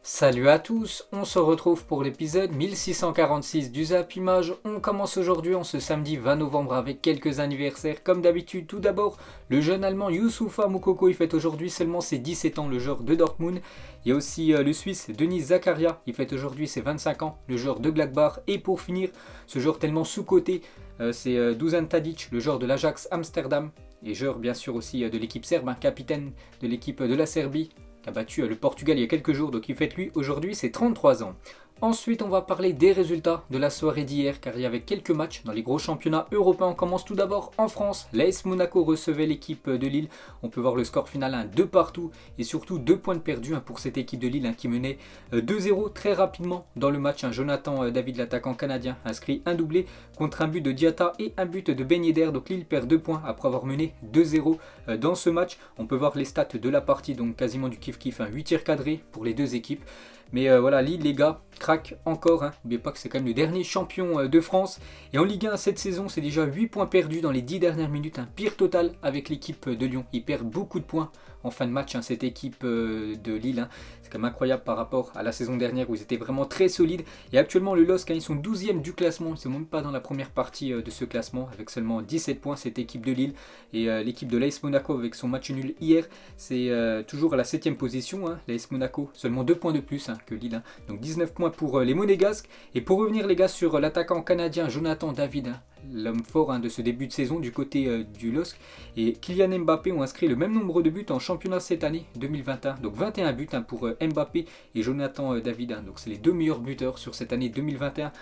Salut à tous, on se retrouve pour l'épisode 1646 du Zap Image. On commence aujourd'hui en ce samedi 20 novembre avec quelques anniversaires. Comme d'habitude, tout d'abord, le jeune allemand Youssoufa Moukoko, il fête aujourd'hui seulement ses 17 ans, le joueur de Dortmund. Il y a aussi le Suisse Denis Zakaria, il fête aujourd'hui ses 25 ans, le joueur de Gladbach. Et pour finir, ce joueur tellement sous-coté, c'est Dusan Tadic, le joueur de l'Ajax Amsterdam. Et joueur bien sûr aussi de l'équipe serbe, capitaine de l'équipe de la Serbie, qui a battu le Portugal il y a quelques jours, donc il fête lui aujourd'hui ses 33 ans. Ensuite, on va parler des résultats de la soirée d'hier, car il y avait quelques matchs dans les gros championnats européens. On commence tout d'abord en France. L'AS Monaco recevait l'équipe de Lille. On peut voir le score final 2 partout et surtout 2 points de perdu pour cette équipe de Lille qui menait 2-0 très rapidement dans le match. Jonathan David, l'attaquant canadien, inscrit un doublé contre un but de Diatta et un but de Ben Yedder. Donc Lille perd 2 points après avoir mené 2-0 dans ce match. On peut voir les stats de la partie, donc quasiment du kiff-kiff. 8 tirs cadrés pour les deux équipes. Mais voilà, Lille, les gars, craque encore. N'oubliez pas que c'est quand même le dernier champion de France. Et en Ligue 1, cette saison, c'est déjà 8 points perdus dans les 10 dernières minutes. Un pire total avec l'équipe de Lyon. Ils perdent beaucoup de points en fin de match, cette équipe de Lille. C'est quand même incroyable par rapport à la saison dernière où ils étaient vraiment très solides. Et actuellement, le LOSC, ils sont 12e du classement. Ils ne sont même pas dans la première partie de ce classement avec seulement 17 points, cette équipe de Lille. Et l'équipe de l'AS Monaco avec son match nul hier, c'est toujours à la 7e position. L'AS Monaco, seulement 2 points de plus que Lille. Donc 19 points pour les Monégasques. Et pour revenir les gars sur l'attaquant canadien Jonathan David, l'homme fort de ce début de saison du côté du LOSC, et Kylian Mbappé ont inscrit le même nombre de buts en championnat cette année 2021. Donc 21 buts pour Mbappé et Jonathan David. Donc c'est les deux meilleurs buteurs sur cette année 2021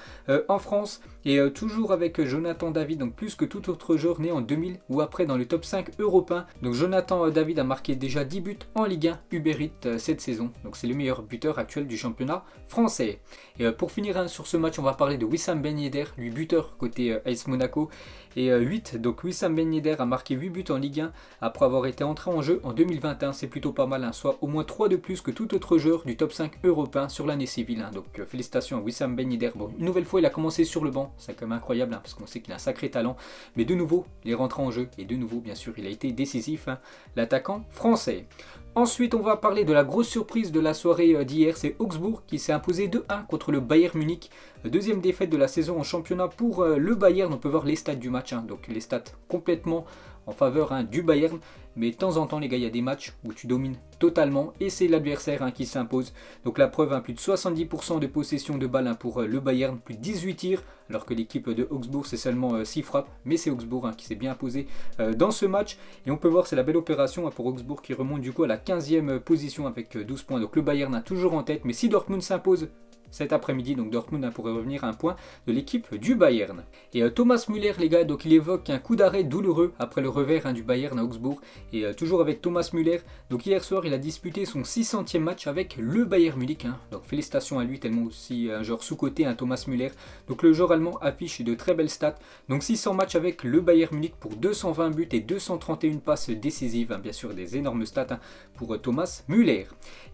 en France. Et toujours avec Jonathan David, donc plus que tout autre joueur né en 2000 ou après dans le top 5 européen. Donc Jonathan David a marqué déjà 10 buts en Ligue 1 Uber Eats cette saison. Donc c'est le meilleur buteur actuel du championnat français. Et pour finir sur ce match, on va parler de Wissam Ben Yedder, lui buteur côté AS Monaco. Et 8, donc Wissam Ben Yedder a marqué 8 buts en Ligue 1 après avoir été entré en jeu en 2021. C'est plutôt pas mal, soit au moins 3 de plus que tout autre joueur du top 5 européen sur l'année civile. Donc félicitations à Wissam Ben Yedder. Bon, une nouvelle fois, il a commencé sur le banc, c'est quand même incroyable parce qu'on sait qu'il a un sacré talent. Mais de nouveau, il est rentré en jeu et de nouveau, bien sûr, il a été décisif, l'attaquant français. Ensuite, on va parler de la grosse surprise de la soirée d'hier, c'est Augsbourg qui s'est imposé 2-1 contre le Bayern Munich. Deuxième défaite de la saison en championnat pour le Bayern. On peut voir les stats du match, donc les stats complètement en faveur du Bayern. Mais de temps en temps, les gars, il y a des matchs où tu domines totalement et c'est l'adversaire qui s'impose. Donc la preuve, plus de 70% de possession de balle pour le Bayern, plus de 18 tirs, alors que l'équipe de Augsbourg, c'est seulement 6 frappes. Mais c'est Augsbourg qui s'est bien imposé dans ce match. Et on peut voir, c'est la belle opération pour Augsbourg qui remonte du coup à la 15e position avec 12 points. Donc le Bayern a toujours en tête, mais si Dortmund s'impose cet après-midi, donc Dortmund pourrait revenir à un point de l'équipe du Bayern. Et Thomas Müller, les gars, donc il évoque un coup d'arrêt douloureux après le revers du Bayern à Augsbourg. Et toujours avec Thomas Müller, donc hier soir il a disputé son 600e match avec le Bayern Munich. Donc félicitations à lui, tellement aussi un joueur sous-coté, Thomas Müller. Donc le joueur allemand affiche de très belles stats. Donc 600 matchs avec le Bayern Munich pour 220 buts et 231 passes décisives. Bien sûr des énormes stats pour Thomas Müller.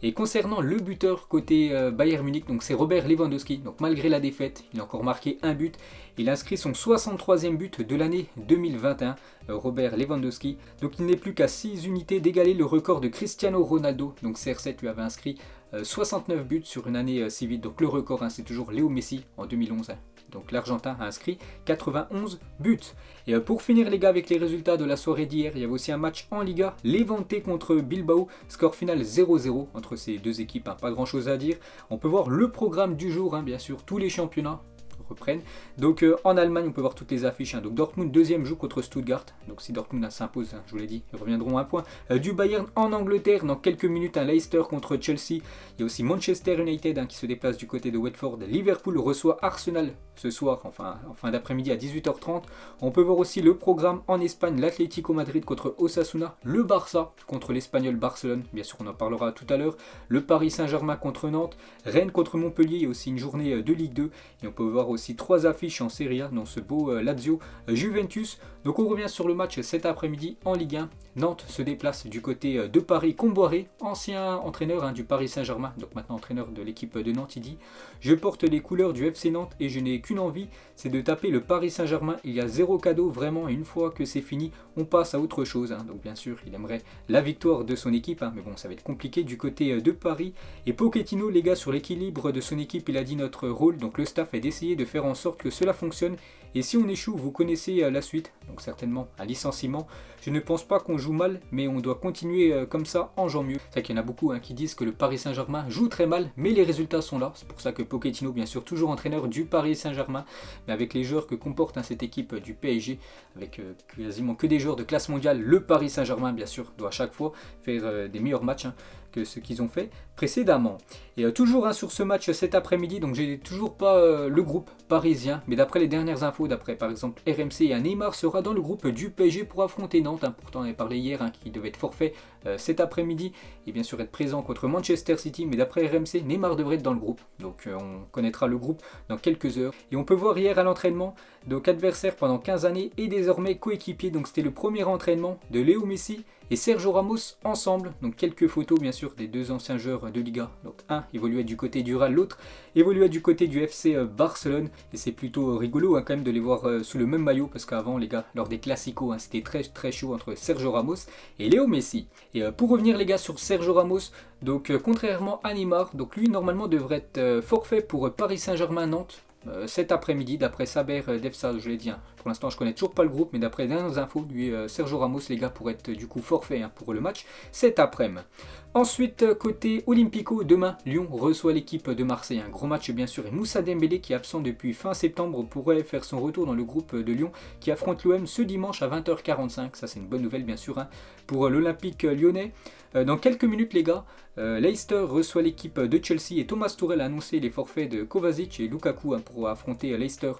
Et concernant le buteur côté Bayern Munich, donc c'est Robert Lewandowski. Donc malgré la défaite, il a encore marqué un but. Il inscrit son 63e but de l'année 2021, Robert Lewandowski. Donc il n'est plus qu'à 6 unités d'égaler le record de Cristiano Ronaldo. Donc CR7 lui avait inscrit 69 buts sur une année civile. Donc le record, c'est toujours Léo Messi en 2011. Donc l'Argentin a inscrit 91 buts. Et pour finir les gars avec les résultats de la soirée d'hier, il y avait aussi un match en Liga, Levante contre Bilbao, score final 0-0 entre ces deux équipes, pas grand chose à dire. On peut voir le programme du jour, bien sûr, tous les championnats reprennent. Donc en Allemagne, on peut voir toutes les affiches. Donc Dortmund deuxième joue contre Stuttgart. Donc si Dortmund s'impose, je vous l'ai dit, ils reviendront à un point. Du Bayern en Angleterre, dans quelques minutes, Leicester contre Chelsea. Il y a aussi Manchester United qui se déplace du côté de Watford. Liverpool reçoit Arsenal ce soir, enfin en fin d'après-midi à 18h30. On peut voir aussi le programme en Espagne, l'Atlético Madrid contre Osasuna, le Barça contre l'Espagnol Barcelone, bien sûr on en parlera tout à l'heure, le Paris Saint-Germain contre Nantes, Rennes contre Montpellier, il y a aussi une journée de Ligue 2, et on peut voir aussi 3 affiches en Serie A dans ce beau Lazio Juventus. Donc on revient sur le match cet après-midi en Ligue 1, Nantes se déplace du côté de Paris. Comboiré, ancien entraîneur du Paris Saint-Germain, donc maintenant entraîneur de l'équipe de Nantes, il dit: je porte les couleurs du FC Nantes et je n'ai qu'une envie, c'est de taper le Paris Saint-Germain. Il y a zéro cadeau, vraiment, et une fois que c'est fini, on passe à autre chose. Donc bien sûr, il aimerait la victoire de son équipe, mais bon, ça va être compliqué du côté de Paris. Et Pochettino, les gars, sur l'équilibre de son équipe, il a dit: notre rôle, donc le staff, est d'essayer de faire en sorte que cela fonctionne. Et si on échoue, vous connaissez la suite, donc certainement un licenciement. Je ne pense pas qu'on joue mal, mais on doit continuer comme ça en jouant mieux. C'est vrai qu'il y en a beaucoup qui disent que le Paris Saint-Germain joue très mal, mais les résultats sont là. C'est pour ça que Pochettino, bien sûr, toujours entraîneur du Paris Saint-Germain, mais avec les joueurs que comporte cette équipe du PSG, avec quasiment que des joueurs de classe mondiale, le Paris Saint-Germain, bien sûr, doit à chaque fois faire des meilleurs matchs que ce qu'ils ont fait précédemment. Et toujours sur ce match cet après-midi, donc j'ai toujours pas le groupe parisien, mais d'après les dernières infos, d'après par exemple RMC, Neymar sera dans le groupe du PSG pour affronter Nantes. Pourtant on avait parlé hier qu'il devait être forfait cet après-midi et bien sûr être présent contre Manchester City, mais d'après RMC, Neymar devrait être dans le groupe, donc on connaîtra le groupe dans quelques heures. Et on peut voir hier à l'entraînement, donc adversaire pendant 15 années et désormais coéquipier, donc c'était le premier entraînement de Léo Messi et Sergio Ramos ensemble. Donc quelques photos bien sûr des deux anciens joueurs de Liga. Donc un évoluait du côté du Real, l'autre évoluait du côté du FC Barcelone. Et c'est plutôt rigolo quand même de les voir sous le même maillot, parce qu'avant les gars, lors des Classicos, c'était très chaud entre Sergio Ramos et Léo Messi. Et pour revenir les gars sur Sergio Ramos, donc contrairement à Neymar, donc lui normalement devrait être forfait pour Paris Saint-Germain-Nantes cet après-midi, d'après Saber Defsa, je l'ai dit. Pour l'instant, je connais toujours pas le groupe, mais d'après les dernières infos, lui, Sergio Ramos, les gars, pourrait être du coup forfait pour le match cet après-midi. Ensuite, côté Olympico, demain, Lyon reçoit l'équipe de Marseille. Un gros match, bien sûr, et Moussa Dembélé, qui est absent depuis fin septembre, pourrait faire son retour dans le groupe de Lyon, qui affronte l'OM ce dimanche à 20h45. Ça, c'est une bonne nouvelle, bien sûr, pour l'Olympique lyonnais. Dans quelques minutes, les gars, Leicester reçoit l'équipe de Chelsea et Thomas Tuchel a annoncé les forfaits de Kovacic et Lukaku pour affronter Leicester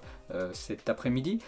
cet après-midi.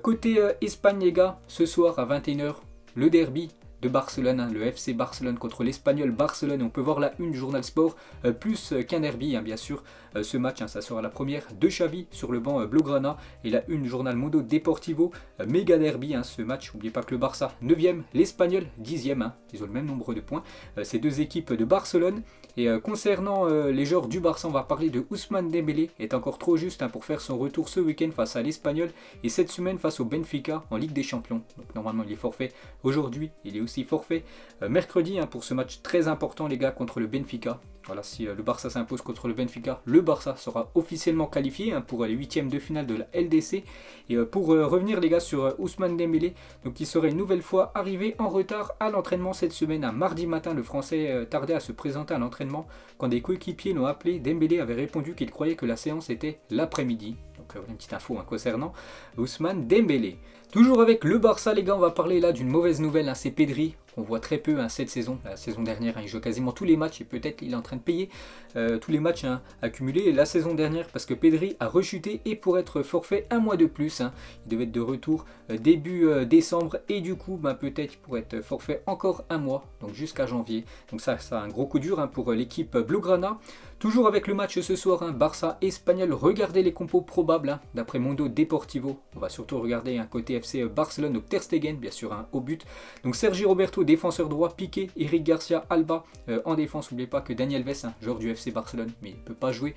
Côté Espagne, les gars, ce soir à 21h, le derby de Barcelone, le FC Barcelone contre l'Espagnol Barcelone. Et on peut voir la une Journal Sport, plus qu'un derby, bien sûr. Ce match, ça sera la première de Xavi sur le banc Blaugrana. Et la une Journal Mundo Deportivo, méga derby, ce match. N'oubliez pas que le Barça 9e, l'Espagnol 10e. Ils ont le même nombre de points. Ces deux équipes de Barcelone. Et concernant les joueurs du Barça, on va parler de Ousmane Dembélé, est encore trop juste pour faire son retour ce week-end face à l'Espagnol et cette semaine face au Benfica en Ligue des Champions. Donc normalement il est forfait aujourd'hui, il est aussi forfait mercredi pour ce match très important les gars contre le Benfica. Voilà, si le Barça s'impose contre le Benfica, le Barça sera officiellement qualifié pour les huitièmes de finale de la LDC. Et pour revenir les gars sur Ousmane Dembélé, donc il serait une nouvelle fois arrivé en retard à l'entraînement cette semaine. Un mardi matin, le Français tardait à se présenter à l'entraînement. Quand des coéquipiers l'ont appelé, Dembélé avait répondu qu'il croyait que la séance était l'après-midi. Donc voilà une petite info concernant Ousmane Dembélé. Toujours avec le Barça les gars, on va parler là d'une mauvaise nouvelle, c'est Pedri. On voit très peu cette saison. La saison dernière, il joue quasiment tous les matchs et peut-être il est en train de payer tous les matchs accumulés la saison dernière parce que Pedri a rechuté et pour être forfait un mois de plus. Il devait être de retour début décembre et du coup peut-être il pourrait être forfait encore un mois, donc jusqu'à janvier. Donc ça un gros coup dur pour l'équipe Blaugrana. Toujours avec le match ce soir, Barça Espagnol, regardez les compos probables d'après Mundo Deportivo. On va surtout regarder côté FC Barcelone, donc Ter Stegen bien sûr au but. Donc Sergi Roberto, défenseur droit, Piqué, Eric Garcia, Alba en défense. N'oubliez pas que Daniel Alves, joueur du FC Barcelone, mais il ne peut pas jouer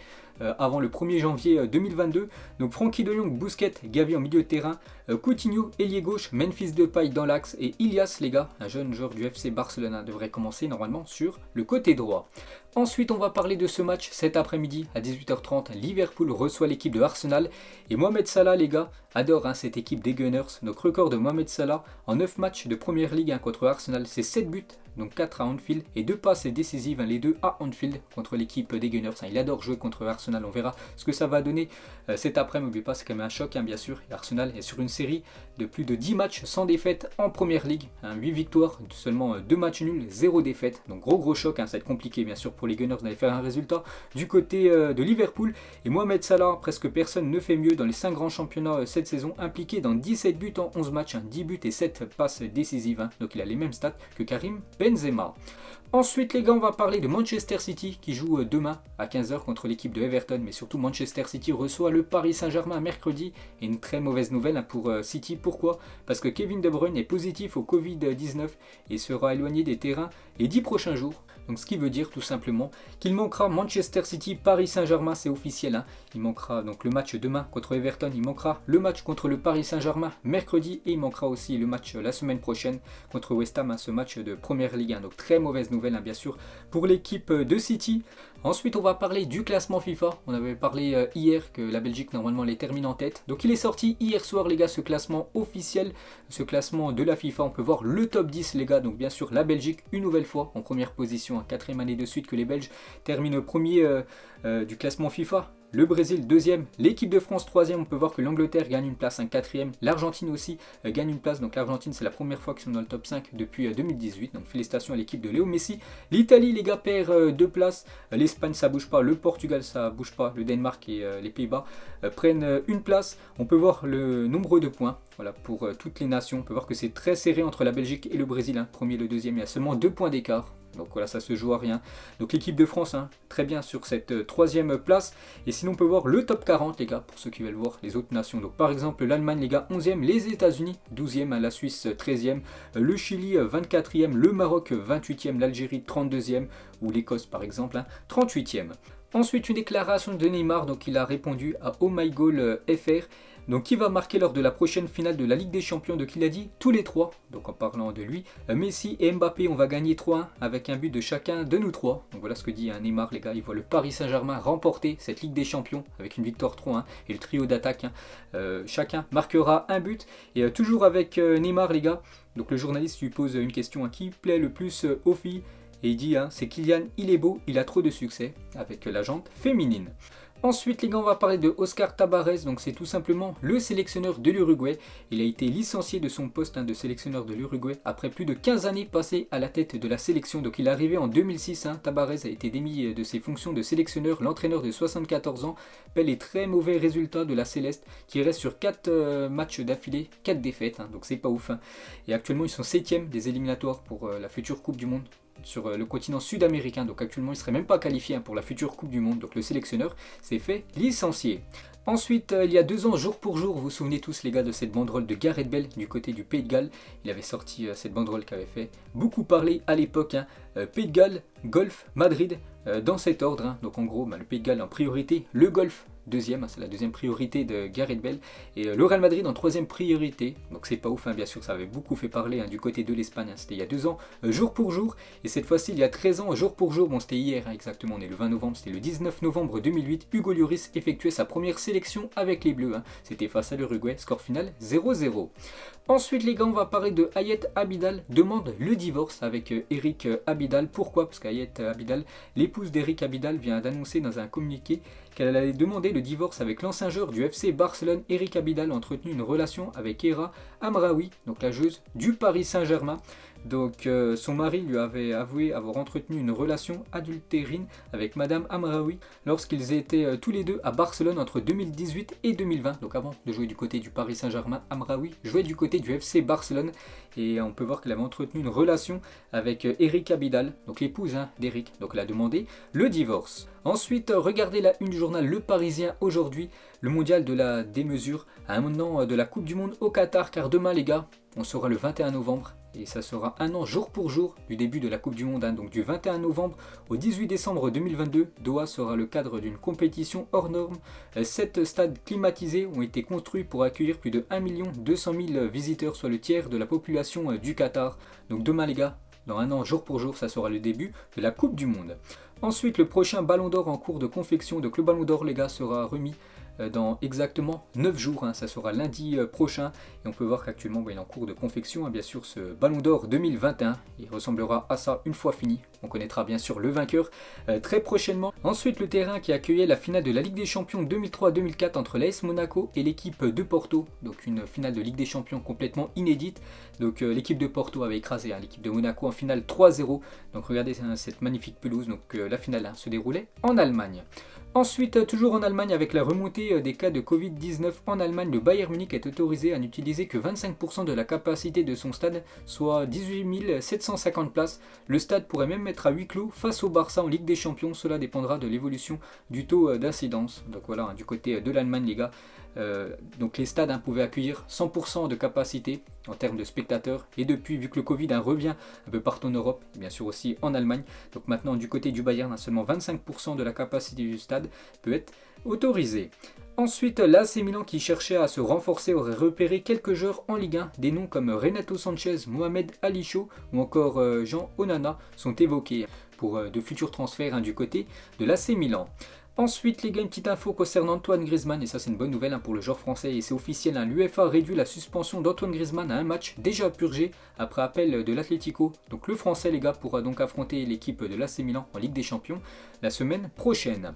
avant le 1er janvier 2022. Donc Frenkie de Jong, Busquets, Gavi en milieu de terrain, Coutinho, ailier gauche, Memphis Depay dans l'axe et Ilias les gars, un jeune joueur du FC Barcelone devrait commencer normalement sur le côté droit. Ensuite, on va parler de ce match cet après-midi à 18h30. Liverpool reçoit l'équipe de Arsenal. Et Mohamed Salah, les gars, adore cette équipe des Gunners. Donc, record de Mohamed Salah en 9 matchs de Première Ligue contre Arsenal, c'est 7 buts. Donc 4 à Anfield et 2 passes décisives, les 2 à Anfield contre l'équipe des Gunners. Il adore jouer contre Arsenal, on verra ce que ça va donner cet après-midi. N'oubliez pas, c'est quand même un choc bien sûr. Et Arsenal est sur une série de plus de 10 matchs sans défaite en Première Ligue. 8 victoires, seulement 2 matchs nuls, 0 défaite. Donc gros choc, ça va être compliqué bien sûr pour les Gunners d'aller faire un résultat du côté de Liverpool. Et Mohamed Salah, presque personne ne fait mieux dans les 5 grands championnats cette saison, impliqué dans 17 buts en 11 matchs, 10 buts et 7 passes décisives. Donc il a les mêmes stats que Karim Benzema. Benzema. Ensuite les gars, on va parler de Manchester City qui joue demain à 15 h contre l'équipe de Everton. Mais surtout Manchester City reçoit le Paris Saint-Germain mercredi. Et une très mauvaise nouvelle pour City. Pourquoi? Parce que Kevin De Bruyne est positif au Covid-19 et sera éloigné des terrains les 10 prochains jours. Donc ce qui veut dire tout simplement qu'il manquera Manchester City, Paris Saint-Germain, c'est officiel. Il manquera donc le match demain contre Everton, il manquera le match contre le Paris Saint-Germain mercredi et il manquera aussi le match la semaine prochaine contre West Ham, ce match de Première Ligue 1. Donc très mauvaise nouvelle bien sûr pour l'équipe de City. Ensuite on va parler du classement FIFA. On avait parlé hier que la Belgique normalement les termine en tête. Donc il est sorti hier soir les gars ce classement officiel, ce classement de la FIFA. On peut voir le top 10 les gars. Donc bien sûr la Belgique une nouvelle fois en première position, 4e année de suite que les Belges terminent premier du classement FIFA. Le Brésil deuxième, l'équipe de France troisième, on peut voir que l'Angleterre gagne une place, quatrième, l'Argentine aussi gagne une place, donc l'Argentine c'est la première fois qu'ils sont dans le top 5 depuis 2018, donc félicitations à l'équipe de Léo Messi. L'Italie les gars perd 2 places, l'Espagne ça bouge pas, le Portugal ça bouge pas, le Danemark et les Pays-Bas prennent une place. On peut voir le nombre de points, voilà, pour toutes les nations, on peut voir que c'est très serré entre la Belgique et le Brésil, premier et le deuxième, il y a seulement 2 points d'écart. Donc voilà, ça se joue à rien. Donc l'équipe de France, très bien sur cette troisième place. Et sinon on peut voir le top 40 les gars, pour ceux qui veulent voir les autres nations. Donc par exemple l'Allemagne les gars 11e, les États-Unis 12e, la Suisse 13e, le Chili 24e, le Maroc 28e, l'Algérie 32e, ou l'Écosse par exemple 38e. Ensuite une déclaration de Neymar, donc il a répondu à Oh My Goal FR. Donc qui va marquer lors de la prochaine finale de la Ligue des Champions? Donc il a dit tous les trois, donc en parlant de lui, Messi et Mbappé, on va gagner 3-1 avec un but de chacun de nous trois. Donc voilà ce que dit Neymar les gars, il voit le Paris Saint-Germain remporter cette Ligue des Champions avec une victoire 3-1 et le trio d'attaque, chacun marquera un but. Et toujours avec Neymar les gars, donc le journaliste lui pose une question, qui plaît le plus aux filles? Et il dit, c'est Kylian, il est beau, il a trop de succès avec la jante féminine. Ensuite les gars, on va parler de Oscar Tabarez, donc c'est tout simplement le sélectionneur de l'Uruguay. Il a été licencié de son poste de sélectionneur de l'Uruguay après plus de 15 années passées à la tête de la sélection. Donc il est arrivé en 2006, Tabarez a été démis de ses fonctions de sélectionneur. L'entraîneur de 74 ans paie les très mauvais résultats de la Céleste qui reste sur 4 matchs d'affilée, 4 défaites, donc c'est pas ouf. Et actuellement ils sont 7e des éliminatoires pour la future Coupe du Monde sur le continent sud-américain, donc actuellement il ne serait même pas qualifié pour la future Coupe du Monde, donc le sélectionneur s'est fait licencier. Ensuite, il y a 2 ans, jour pour jour, vous vous souvenez tous les gars de cette banderole de Gareth Bale du côté du Pays de Galles. Il avait sorti cette banderole qui avait fait beaucoup parler à l'époque, Pays de Galles, golf, Madrid, dans cet ordre. Donc en gros, le Pays de Galles en priorité, le golf deuxième, c'est la deuxième priorité de Gareth Bale, et le Real Madrid en troisième priorité. Donc c'est pas ouf, bien sûr, ça avait beaucoup fait parler du côté de l'Espagne. C'était il y a 2 ans, jour pour jour, et cette fois-ci il y a 13 ans, jour pour jour. Bon, c'était hier exactement, on est le 20 novembre, c'était le 19 novembre 2008. Hugo Lloris effectuait sa première sélection avec les Bleus. C'était face à l'Uruguay, score final 0-0. Ensuite les gars, on va parler de Hayet Abidal, demande le divorce avec Eric Abidal. Pourquoi? Parce qu'Hayet Abidal, l'épouse d'Eric Abidal, vient d'annoncer dans un communiqué qu'elle allait demander le divorce avec l'ancien joueur du FC Barcelone. Eric Abidal a entretenu une relation avec Hera Amraoui, donc la joueuse du Paris Saint-Germain. Donc son mari lui avait avoué avoir entretenu une relation adultérine avec Madame Amraoui lorsqu'ils étaient tous les deux à Barcelone entre 2018 et 2020. Donc avant de jouer du côté du Paris Saint-Germain, Amraoui jouait du côté du FC Barcelone. Et on peut voir qu'elle avait entretenu une relation avec Eric Abidal, donc l'épouse d'Eric. Donc elle a demandé le divorce. Ensuite, regardez la une du journal Le Parisien aujourd'hui, le mondial de la démesure à un an de la Coupe du Monde au Qatar, car demain les gars, on sera le 21 novembre. Et ça sera un an jour pour jour du début de la Coupe du Monde. Donc du 21 novembre au 18 décembre 2022, Doha sera le cadre d'une compétition hors norme. 7 stades climatisés ont été construits pour accueillir plus de 1 200 000 visiteurs, soit le tiers de la population du Qatar. Donc demain les gars, dans un an jour pour jour, ça sera le début de la Coupe du Monde. Ensuite, le prochain Ballon d'Or en cours de confection. Donc le Ballon d'Or les gars sera remis dans exactement 9 jours, ça sera lundi prochain, et on peut voir qu'actuellement il est en cours de confection, bien sûr, ce Ballon d'Or 2021, il ressemblera à ça une fois fini. On connaîtra bien sûr le vainqueur très prochainement. Ensuite, le terrain qui accueillait la finale de la Ligue des Champions 2003-2004 entre l'AS Monaco et l'équipe de Porto, donc une finale de Ligue des Champions complètement inédite. Donc l'équipe de Porto avait écrasé l'équipe de Monaco en finale 3-0. Donc regardez cette magnifique pelouse. Donc la finale se déroulait en Allemagne. Ensuite, toujours en Allemagne, avec la remontée des cas de Covid-19 en Allemagne, le Bayern Munich est autorisé à n'utiliser que 25% de la capacité de son stade, soit 18 750 places. Le stade pourrait même mettre à huis clos face au Barça en Ligue des Champions. Cela dépendra de l'évolution du taux d'incidence. Donc voilà, du côté de l'Allemagne, les gars. Donc les stades pouvaient accueillir 100% de capacité en termes de spectateurs, et depuis, vu que le Covid revient un peu partout en Europe, et bien sûr aussi en Allemagne, donc maintenant du côté du Bayern, seulement 25% de la capacité du stade peut être autorisée. Ensuite, l'AC Milan, qui cherchait à se renforcer, aurait repéré quelques joueurs en Ligue 1. Des noms comme Renato Sanchez, Mohamed Ali Chou ou encore Jean Onana sont évoqués pour de futurs transferts du côté de l'AC Milan. Ensuite, les gars, une petite info concernant Antoine Griezmann, et ça c'est une bonne nouvelle pour le joueur français, et c'est officiel, l'UEFA réduit la suspension d'Antoine Griezmann à un match déjà purgé après appel de l'Atlético. Donc le français, les gars, pourra donc affronter l'équipe de l'AC Milan en Ligue des Champions la semaine prochaine.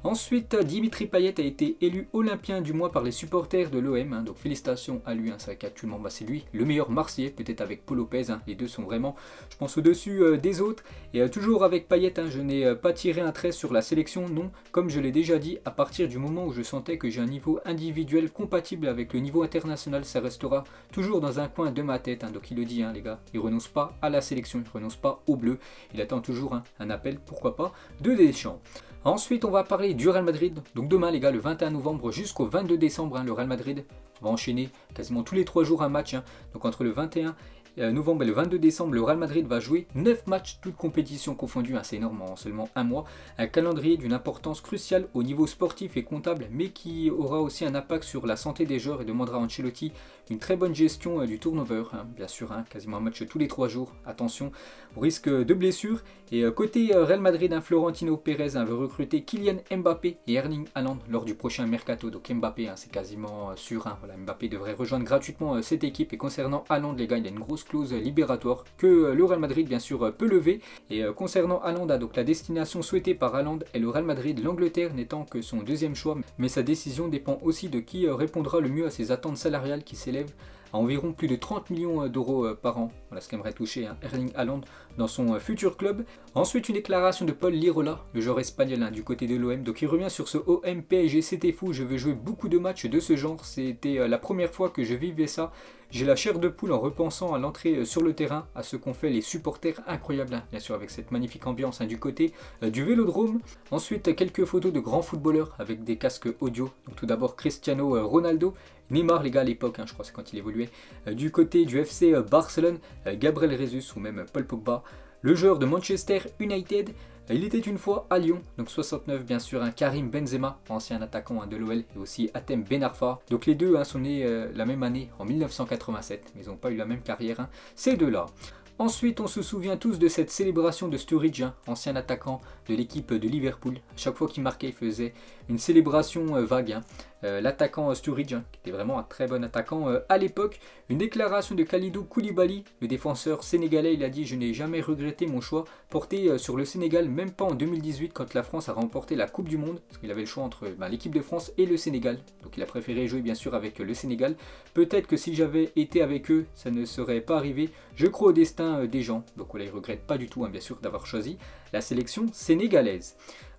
Ensuite, Dimitri Payet a été élu Olympien du mois par les supporters de l'OM, donc félicitations à lui, c'est vrai qu'actuellement c'est lui le meilleur Marseillais, peut-être avec Paul Lopez, les deux sont vraiment, je pense, au-dessus des autres. Et toujours avec Payet, je n'ai pas tiré un trait sur la sélection, non, comme je l'ai déjà dit, à partir du moment où je sentais que j'ai un niveau individuel compatible avec le niveau international, ça restera toujours dans un coin de ma tête, donc il le dit, les gars, il renonce pas à la sélection, il renonce pas au bleu, il attend toujours un appel, pourquoi pas, de Deschamps. Ensuite, on va parler du Real Madrid. Donc demain, les gars, le 21 novembre jusqu'au 22 décembre, le Real Madrid va enchaîner quasiment tous les 3 jours un match. Donc entre le 21 novembre et le 22 décembre, le Real Madrid va jouer 9 matchs, toutes compétitions confondues, c'est énorme en seulement un mois. Un calendrier d'une importance cruciale au niveau sportif et comptable, mais qui aura aussi un impact sur la santé des joueurs et demandera à Ancelotti une très bonne gestion du turnover, bien sûr, quasiment un match tous les 3 jours. Attention au risque de blessure. Et côté Real Madrid, Florentino Pérez veut recruter Kylian Mbappé et Erling Haaland lors du prochain mercato. Donc Mbappé, c'est quasiment sûr. Voilà, Mbappé devrait rejoindre gratuitement cette équipe. Et concernant Haaland, les gars, il y a une grosse clause libératoire que le Real Madrid, bien sûr, peut lever. Et concernant Haaland, donc la destination souhaitée par Haaland est le Real Madrid, l'Angleterre n'étant que son deuxième choix. Mais sa décision dépend aussi de qui répondra le mieux à ses attentes salariales qui s'élèvent à environ plus de 30 millions d'euros par an. Voilà ce qu'aimerait toucher Erling Haaland dans son futur club. Ensuite, une déclaration de Paul Lirola, le joueur espagnol du côté de l'OM. Donc il revient sur ce OM PSG, c'était fou, je veux jouer beaucoup de matchs de ce genre. C'était la première fois que je vivais ça. J'ai la chair de poule en repensant à l'entrée sur le terrain, à ce qu'ont fait les supporters incroyables, bien sûr avec cette magnifique ambiance du côté du Vélodrome. Ensuite, quelques photos de grands footballeurs avec des casques audio. Donc tout d'abord Cristiano Ronaldo, Neymar, les gars, à l'époque, je crois que c'est quand il évoluait. Du côté du FC Barcelone, Gabriel Jesus ou même Paul Pogba. Le joueur de Manchester United, il était une fois à Lyon, donc 69 bien sûr, Karim Benzema, ancien attaquant de l'OL, et aussi Hatem Ben Arfa. Donc les deux sont nés la même année, en 1987, mais ils n'ont pas eu la même carrière, ces deux-là. Ensuite, on se souvient tous de cette célébration de Sturridge, ancien attaquant de l'équipe de Liverpool. À chaque fois qu'il marquait, il faisait une célébration vague. L'attaquant Sturridge, qui était vraiment un très bon attaquant à l'époque. Une déclaration de Kalidou Koulibaly, le défenseur sénégalais, il a dit « Je n'ai jamais regretté mon choix porté sur le Sénégal, même pas en 2018 quand la France a remporté la Coupe du Monde. » Parce qu'il avait le choix entre l'équipe de France et le Sénégal. Donc il a préféré jouer bien sûr avec le Sénégal. Peut-être que si j'avais été avec eux, ça ne serait pas arrivé. Je crois au destin des gens. Donc voilà, il ne regrette pas du tout, bien sûr, d'avoir choisi la sélection sénégalaise.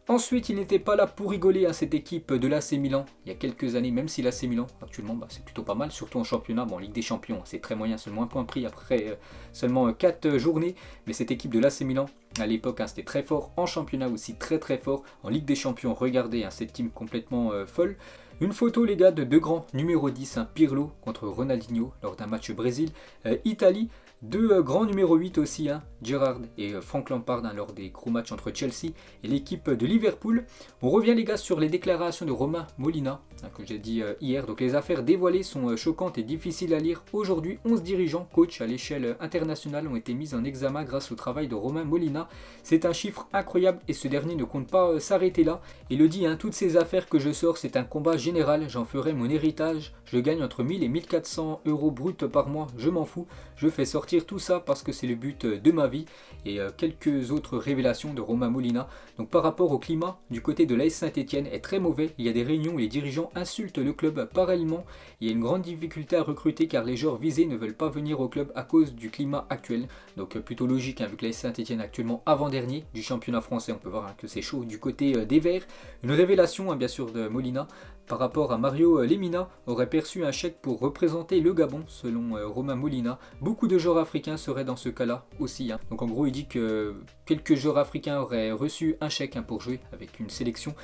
Ensuite, il n'était pas là pour rigoler à cette équipe de l'AC Milan il y a quelques années, même si l'AC Milan actuellement c'est plutôt pas mal, surtout en championnat. Bon, en Ligue des Champions, c'est très moyen, seulement un point pris après seulement 4 journées. Mais cette équipe de l'AC Milan, à l'époque, c'était très fort en championnat aussi, très très fort en Ligue des Champions. Regardez cette team complètement folle. Une photo, les gars, de deux grands numéro 10, Pirlo contre Ronaldinho lors d'un match Brésil-Italie. Deux grands numéro 8 aussi, Gerrard et Frank Lampard lors des gros matchs entre Chelsea et l'équipe de Liverpool. On revient, les gars, sur les déclarations de Romain Molina, que j'ai dit hier. Donc les affaires dévoilées sont choquantes et difficiles à lire. Aujourd'hui, 11 dirigeants, coachs à l'échelle internationale ont été mis en examen grâce au travail de Romain Molina. C'est un chiffre incroyable et ce dernier ne compte pas s'arrêter là. Il le dit, toutes ces affaires que je sors, c'est un combat général. J'en ferai mon héritage. Je gagne entre 1000 et 1400 euros bruts par mois. Je m'en fous. Je fais sortir départir tout ça parce que c'est le but de ma vie et quelques autres révélations de Romain Molina. Donc par rapport au climat, du côté de l'AS Saint-Etienne est très mauvais. Il y a des réunions où les dirigeants insultent le club parallèlement. Il y a une grande difficulté à recruter car les joueurs visés ne veulent pas venir au club à cause du climat actuel. Donc plutôt logique vu que l'AS Saint-Etienne est actuellement avant-dernier du championnat français. On peut voir que c'est chaud du côté des Verts. Une révélation bien sûr de Molina par rapport à Mario Lemina aurait perçu un chèque pour représenter le Gabon selon Romain Molina. Beaucoup de joueurs africains seraient dans ce cas-là aussi. Donc en gros il dit que quelques joueurs africains auraient reçu un chèque pour jouer avec une sélection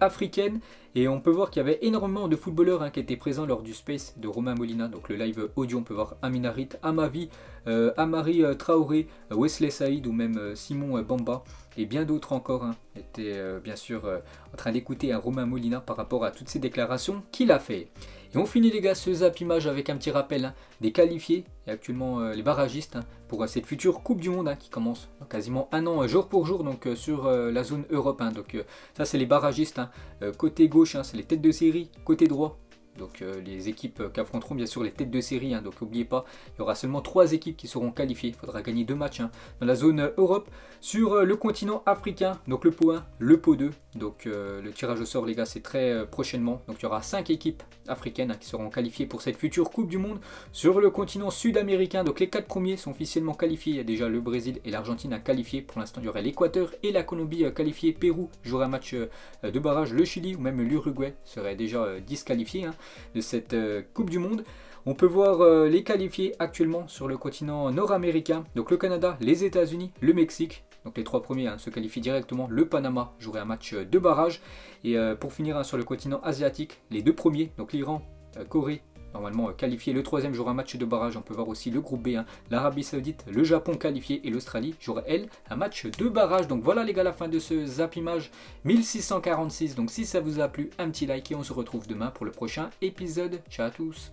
africaine. Et on peut voir qu'il y avait énormément de footballeurs qui étaient présents lors du Space de Romain Molina. Donc le live audio, on peut voir Amin Harit, Amavi, Amari Traoré, Wesley Saïd ou même Simon Bamba. Et bien d'autres encore étaient bien sûr en train d'écouter Romain Molina par rapport à toutes ces déclarations qu'il a fait. Et on finit les gars ce zap image avec un petit rappel des qualifiés et actuellement les barragistes pour cette future Coupe du Monde qui commence dans quasiment un an jour pour jour donc sur la zone Europe. Donc ça c'est les barragistes. Côté gauche c'est les têtes de série, côté droit. Donc les équipes qui affronteront bien sûr les têtes de série, donc n'oubliez pas, il y aura seulement 3 équipes qui seront qualifiées, il faudra gagner 2 matchs dans la zone Europe. Sur le continent africain, donc le pot 1, le pot 2, donc le tirage au sort les gars c'est très prochainement, donc il y aura 5 équipes africaines qui seront qualifiées pour cette future Coupe du Monde. Sur le continent sud-américain, donc les 4 premiers sont officiellement qualifiés, il y a déjà le Brésil et l'Argentine à qualifier, pour l'instant il y aurait l'Équateur et la Colombie qualifiés, Pérou jouera un match de barrage, le Chili ou même l'Uruguay serait déjà disqualifié de cette Coupe du Monde. On peut voir les qualifiés actuellement sur le continent nord-américain, donc le Canada, les États-Unis, le Mexique. Donc les 3 premiers se qualifient directement. Le Panama jouerait un match de barrage. Et pour finir sur le continent asiatique, les 2 premiers, donc l'Iran, Corée, normalement qualifié. Le 3e jouera un match de barrage. On peut voir aussi le groupe B, l'Arabie Saoudite, le Japon qualifié et l'Australie jouera elle un match de barrage. Donc voilà les gars, la fin de ce zap image 1646. Donc si ça vous a plu, un petit like et on se retrouve demain pour le prochain épisode. Ciao à tous.